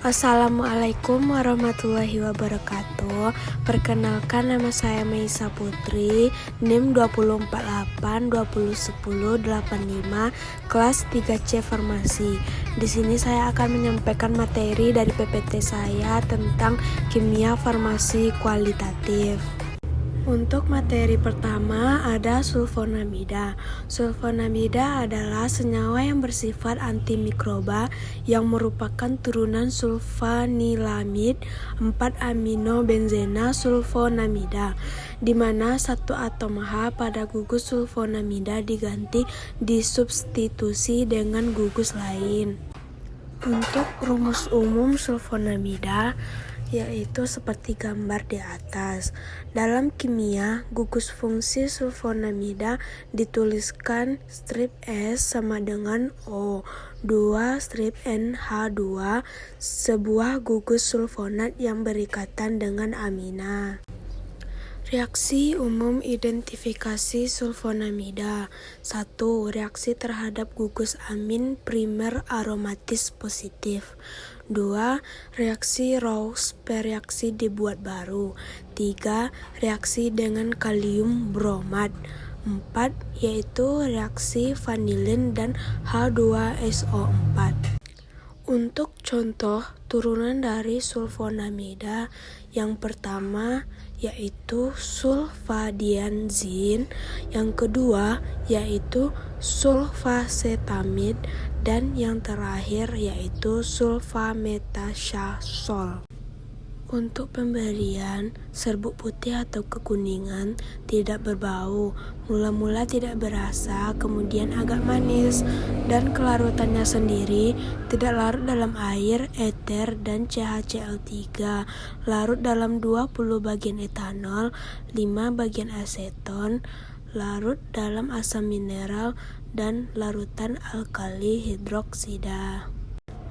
Assalamualaikum warahmatullahi wabarakatuh. Perkenalkan, nama saya Meisa Putri, NIM 248201085, kelas 3C Farmasi. Di sini saya akan menyampaikan materi dari PPT saya tentang kimia farmasi kualitatif. Untuk materi pertama ada sulfonamida. Sulfonamida adalah senyawa yang bersifat antimikroba yang merupakan turunan sulfanilamid 4-aminobenzena sulfonamida, di mana satu atom H pada gugus sulfonamida diganti disubstitusi dengan gugus lain. Untuk rumus umum sulfonamida yaitu seperti gambar di atas. Dalam kimia, gugus fungsi sulfonamida dituliskan strip S sama dengan O, 2 strip NH2, sebuah gugus sulfonat yang berikatan dengan amina. Reaksi umum identifikasi sulfonamida. 1. Reaksi terhadap gugus amin primer aromatis positif. 2. Reaksi Roux bereaksi dibuat baru. 3. Reaksi dengan kalium bromad. 4. Yaitu reaksi vanilin dan H2SO4. Untuk contoh turunan dari sulfonamida, yang pertama yaitu sulfadianzin, yang kedua yaitu sulfacetamid, dan yang terakhir yaitu sulfametasazol. Untuk pemberian, serbuk putih atau kekuningan, tidak berbau, mula-mula tidak berasa, kemudian agak manis, dan kelarutannya sendiri tidak larut dalam air, eter, dan CaCl3, larut dalam 20 bagian etanol, 5 bagian aseton, larut dalam asam mineral, dan larutan alkali hidroksida.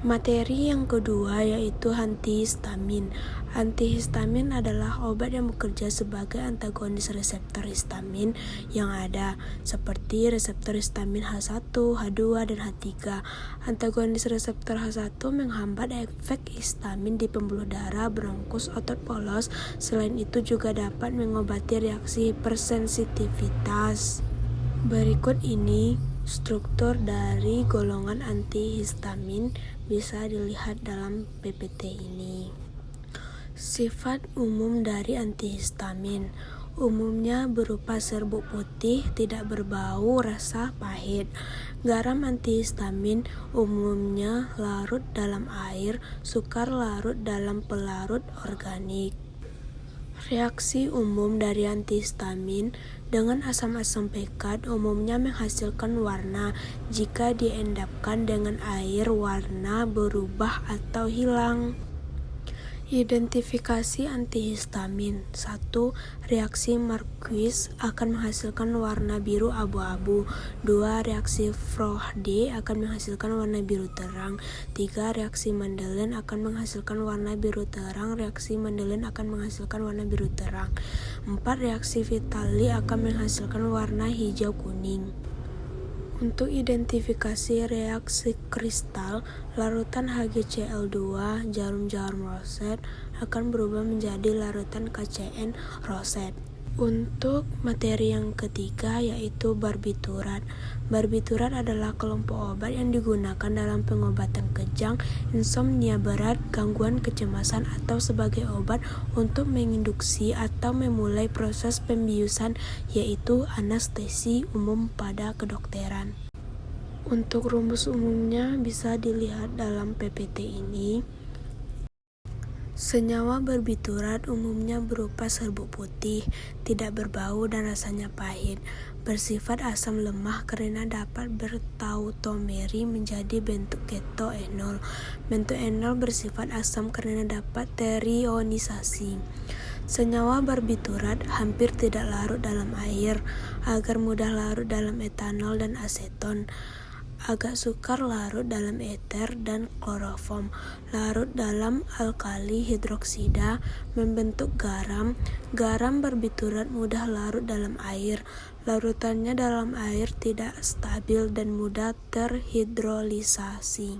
Materi yang kedua yaitu antihistamin. Antihistamin adalah obat yang bekerja sebagai antagonis reseptor histamin yang ada, seperti reseptor histamin H1, H2, dan H3. Antagonis reseptor H1 menghambat efek histamin di pembuluh darah, bronkus, otot polos. Selain itu juga dapat mengobati reaksi hipersensitivitas. Berikut ini struktur dari golongan antihistamin bisa dilihat dalam PPT ini. Sifat umum dari antihistamin umumnya berupa serbuk putih, tidak berbau, rasa pahit. Garam antihistamin umumnya larut dalam air, sukar larut dalam pelarut organik. Reaksi umum dari antihistamin dengan asam-asam pekat umumnya menghasilkan warna. Jika diendapkan dengan air, warna berubah atau hilang. Identifikasi antihistamin. 1. Reaksi Marquis akan menghasilkan warna biru abu-abu. 2. Reaksi Froude akan menghasilkan warna biru terang. 3. Reaksi Mendelin akan menghasilkan warna biru terang. Reaksi Mendelin akan menghasilkan warna biru terang. 4. Reaksi Vitali akan menghasilkan warna hijau kuning. Untuk identifikasi reaksi kristal, larutan HgCl2 jarum-jarum roset akan berubah menjadi larutan KCN roset. Untuk materi yang ketiga yaitu barbiturat. Barbiturat adalah kelompok obat yang digunakan dalam pengobatan kejang, insomnia berat, gangguan kecemasan, atau sebagai obat untuk menginduksi atau memulai proses pembiusan, yaitu anestesi umum pada kedokteran. Untuk rumus umumnya bisa dilihat dalam PPT ini. Senyawa barbiturat umumnya berupa serbuk putih, tidak berbau dan rasanya pahit, bersifat asam lemah karena dapat bertautomeri menjadi bentuk ketoenol. Bentuk enol bersifat asam karena dapat terionisasi. Senyawa barbiturat hampir tidak larut dalam air, agar mudah larut dalam etanol dan aseton. Agak sukar larut dalam eter dan kloroform, larut dalam alkali hidroksida, membentuk garam. Garam barbiturat mudah larut dalam air, larutannya dalam air tidak stabil dan mudah terhidrolisasi.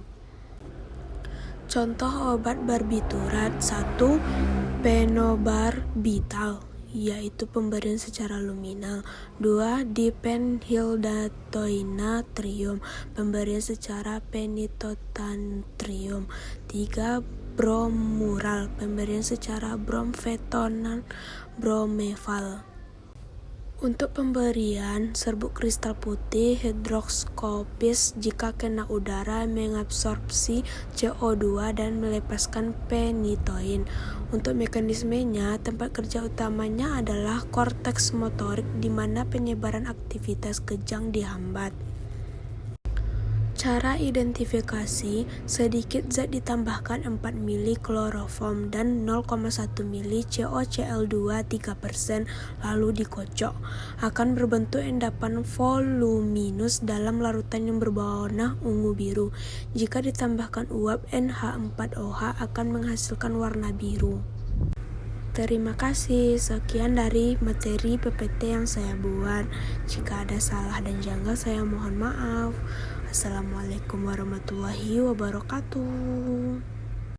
Contoh obat barbiturat: 1. Phenobarbital, yaitu pemberian secara luminal. 2. Diphenhydroethionatrium, pemberian secara penitotantrium. 3. Bromural, pemberian secara bromfetonal bromefal. Untuk pemberian serbuk kristal putih hidroskopis jika kena udara mengabsorpsi CO2 dan melepaskan phenytoin. Untuk mekanismenya, tempat kerja utamanya adalah korteks motorik di mana penyebaran aktivitas kejang dihambat. Cara identifikasi: sedikit zat ditambahkan 4 mili kloroform dan 0,1 mili CoCl2 3%, lalu dikocok. Akan berbentuk endapan voluminus dalam larutan yang berwarna ungu biru. Jika ditambahkan uap NH4OH akan menghasilkan warna biru. Terima kasih, sekian dari materi PPT yang saya buat. Jika ada salah dan janggal saya mohon maaf. Assalamualaikum warahmatullahi wabarakatuh.